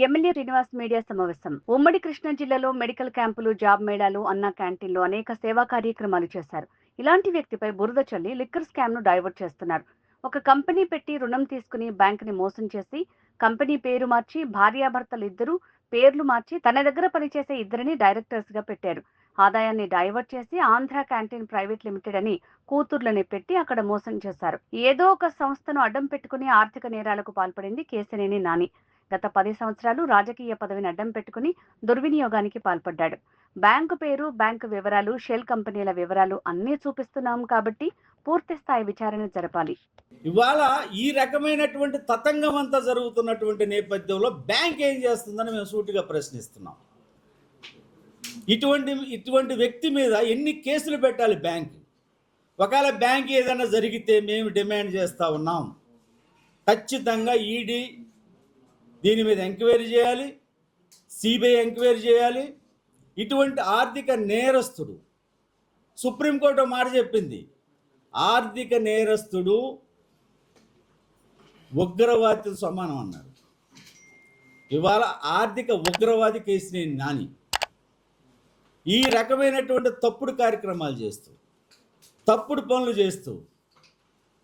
MLA Srinivas media సమావేశం. ఉమ్మడి కృష్ణా జిల్లాలో మెడికల్ క్యాంపులు, జాబ్ మేళాలు, అన్నా క్యాంటీన్లు అనేక సేవా కార్యక్రమాలు చేశారు. ఇలాంటి వ్యక్తిపై బురద చల్లి లిక్కర్ స్కామ్ ను డైవర్ట్ చేస్తున్నారు. ఒక కంపెనీ పెట్టి రుణం తీసుకుని బ్యాంకుని మోసం చేసి కంపెనీ పేరు మార్చి భార్యాభర్తలు ఇద్దరు పేర్లు మార్చి తన దగ్గర పనిచేసే ఇద్దరిని డైరెక్టర్స్ గా పెట్టారు. ఆదాయాన్ని డైవర్ట్ చేసి ఆంధ్ర క్యాంటీన్ ప్రైవేట్ లిమిటెడ్ అని కూతుర్లని పెట్టి అక్కడ మోసం చేశారు. ఏదో ఒక సంస్థను అడ్డం పెట్టుకుని ఆర్థిక నేరాలకు పాల్పడింది కేశినేని నాని. గత 10 సంవత్సరాలు రాజకీయ పదవిని అడ్డం పెట్టుకుని దుర్వినియోగానికి పాల్పడ్డాడు. బ్యాంకు పేరు, బ్యాంకు వివరాలు, షెల్ కంపెనీల వివరాలు అన్నీ చూపిస్తున్నాం కాబట్టి పూర్తి స్థాయి విచారణ జరపాలి. ఇవాళ ఈ రకమైనటువంటి తతంగం అంతా జరుగుతున్నటువంటి నేపథ్యంలో బ్యాంక్ ఏం చేస్తుందని మేము సూటిగా ప్రశ్నిస్తున్నాం. ఇటువంటి వ్యక్తి మీద ఎన్ని కేసులు పెట్టాలి బ్యాంక్? ఒకవేళ బ్యాంక్ ఏదైనా జరిగితే మేము డిమాండ్ చేస్తూ ఉన్నాం, ఖచ్చితంగా ఈడీ దీని మీద ఎంక్వైరీ చేయాలి, సిబిఐ ఎంక్వైరీ చేయాలి. ఇటువంటి ఆర్థిక నేరస్తుడు, సుప్రీంకోర్టు మాట చెప్పింది, ఆర్థిక నేరస్తుడు ఉగ్రవాదితో సమానం అన్నారు. ఇవాళ ఆర్థిక ఉగ్రవాది కేశినేని నాని ఈ రకమైనటువంటి తప్పుడు కార్యక్రమాలు చేస్తూ, తప్పుడు పనులు చేస్తూ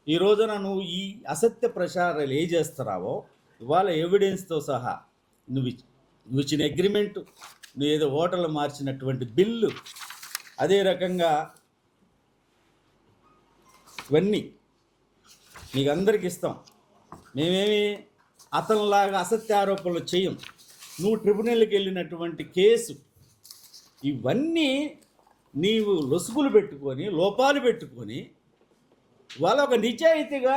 ఈ రోజున నువ్వు ఈ అసత్య ప్రచారాలు ఏ చేస్తున్నావో ఇవాళ ఎవిడెన్స్తో సహా నువ్వు ఇచ్చిన అగ్రిమెంటు, నువ్వు ఏదో ఓటర్లు మార్చినటువంటి బిల్లు, అదే రకంగా ఇవన్నీ మీకు అందరికి ఇస్తాం. మేమేమి అతనిలాగా అసత్య ఆరోపణలు చేయం. నువ్వు ట్రిబ్యునల్కి వెళ్ళినటువంటి కేసు, ఇవన్నీ నీవు లొసుగులు పెట్టుకొని, లోపాలు పెట్టుకొని వాళ్ళ ఒక నిజాయితీగా,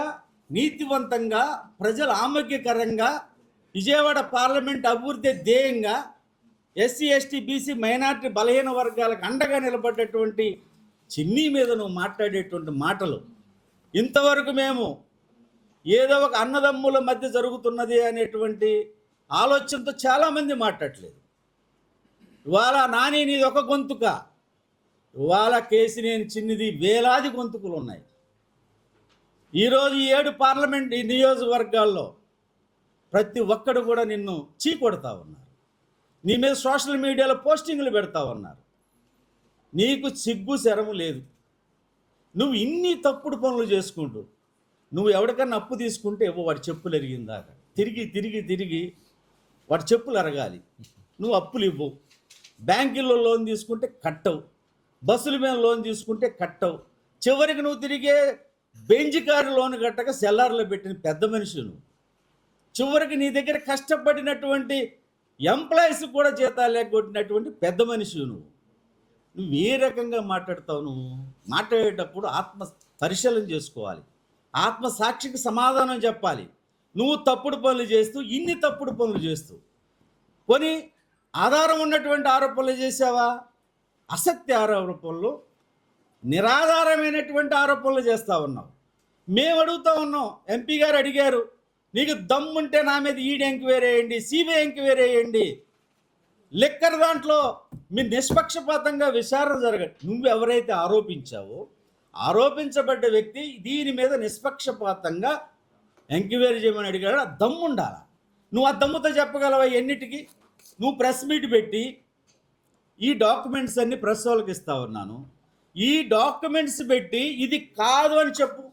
నీతివంతంగా, ప్రజల ఆరోగ్యకరంగా విజయవాడ పార్లమెంట్ అభివృద్ధి ధ్యేయంగా ఎస్సీ, ఎస్టీ, బీసీ, మైనార్టీ, బలహీన వర్గాలకు అండగా నిలబడ్డటువంటి చిన్ని మీద నువ్వు మాట్లాడేటువంటి మాటలు ఇంతవరకు మేము ఏదో ఒక అన్నదమ్ముల మధ్య జరుగుతున్నది అనేటువంటి ఆలోచనతో చాలామంది మాట్లాడలేదు. ఇవాళ నాని నీది ఒక గొంతుక, ఇవాళ కేశినేని చిన్నిది వేలాది గొంతుకులు ఉన్నాయి. ఈరోజు 7 పార్లమెంట్ నియోజకవర్గాల్లో ప్రతి ఒక్కడు కూడా నిన్ను చీకొడతా ఉన్నారు. నీ మీద సోషల్ మీడియాలో పోస్టింగ్లు పెడతా ఉన్నారు. నీకు సిగ్గు శరము లేదు. నువ్వు ఇన్ని తప్పుడు పనులు చేసుకుంటూ, నువ్వు ఎవరికన్నా అప్పు తీసుకుంటే వాడి చెప్పులు ఎరిగిందాక తిరిగి తిరిగి తిరిగి వాడి చెప్పులు ఎరగాలి. నువ్వు అప్పులు ఇవ్వవు. బ్యాంకుల్లో లోన్ తీసుకుంటే కట్టవు, బస్సుల మీద లోన్ తీసుకుంటే కట్టవు. చివరికి నువ్వు తిరిగే బెంజ్ కారు లోన్ కట్టక సెల్లార్లో పెట్టిన పెద్ద మనిషి నువ్వు. చివరికి నీ దగ్గర కష్టపడినటువంటి ఎంప్లాయీస్ కూడా జీతాలు లేకొట్టినటువంటి పెద్ద మనిషి నువ్వు. నువ్వు ఏ రకంగా మాట్లాడతావు? నువ్వు మాట్లాడేటప్పుడు ఆత్మ పరిశీలన చేసుకోవాలి, ఆత్మసాక్షికి సమాధానం చెప్పాలి. నువ్వు తప్పుడు పనులు చేస్తూ, ఇన్ని తప్పుడు పనులు చేస్తూ కొని ఆధారం ఉన్నటువంటి ఆరోపణలు చేసావా? అసత్య ఆరోపణలు, నిరాధారమైనటువంటి ఆరోపణలు చేస్తూ ఉన్నావు. మేము అడుగుతూ ఉన్నాం, ఎంపీ గారు అడిగారు, నీకు దమ్ముంటే నా మీద ఈడీ ఎంక్వైరీ వేయండి, సిబిఐ ఎంక్వైరీ వేయండి, లిక్కర్ దాంట్లో మీరు నిష్పక్షపాతంగా విచారణ జరగదు. నువ్వు ఎవరైతే ఆరోపించావో ఆరోపించబడ్డ వ్యక్తి దీని మీద నిష్పక్షపాతంగా ఎంక్వైరీ చేయమని అడిగాడు. ఆ దమ్ము ఉండాలా? నువ్వు ఆ దమ్ముతో చెప్పగలవా? ఎన్నిటికీ నువ్వు ప్రెస్ మీట్ పెట్టి ఈ డాక్యుమెంట్స్ అన్ని ప్రెస్ వాళ్ళకి ఇస్తా ఉన్నాను, ఈ డాక్యుమెంట్స్ పెట్టి ఇది కాదు అని చెప్పు,